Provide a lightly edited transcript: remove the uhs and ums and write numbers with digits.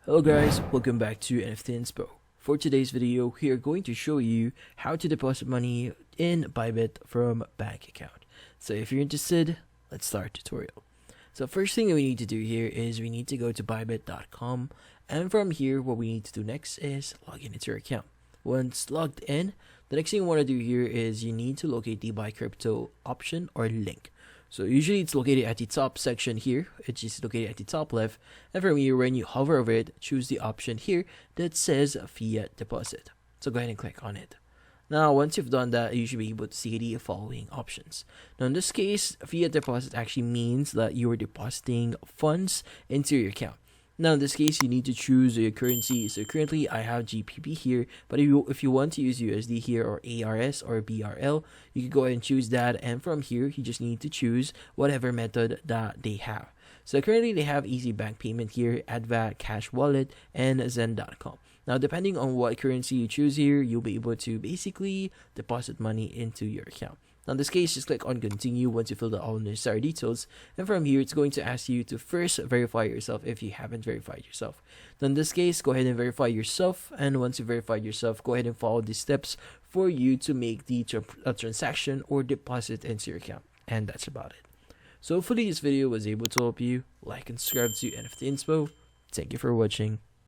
Hello guys, welcome back to NFT Inspo. For today's video, we are going to show you how to deposit money in Bybit from bank account. So if you're interested, let's start tutorial. So first thing that we need to do here is we need to go to bybit.com, and from here what we need to do next is log in into your account. Once logged in, the next thing you want to do here is you need to locate the buy crypto option or link. So usually it's located at the top section here. It's just located at the top left. And from here, when you hover over it, choose the option here that says fiat deposit. So go ahead and click on it. Now, once you've done that, you should be able to see the following options. Now, in this case, fiat deposit actually means that you are depositing funds into your account. Now, in this case, you need to choose your currency. So currently, I have GBP here, but if you want to use USD here or ARS or BRL, you can go ahead and choose that. And from here, you just need to choose whatever method that they have. So currently, they have easy bank payment here, Advat, Cash Wallet, and Zen.com. Now, depending on what currency you choose here, you'll be able to basically deposit money into your account. Now, in this case, just click on continue once you fill out all necessary details. And from here, it's going to ask you to first verify yourself if you haven't verified yourself. Then in this case, go ahead and verify yourself. And once you verified yourself, go ahead and follow the steps for you to make the transaction or deposit into your account. And that's about it. So hopefully this video was able to help you. Like and subscribe to NFT Inspo. Thank you for watching.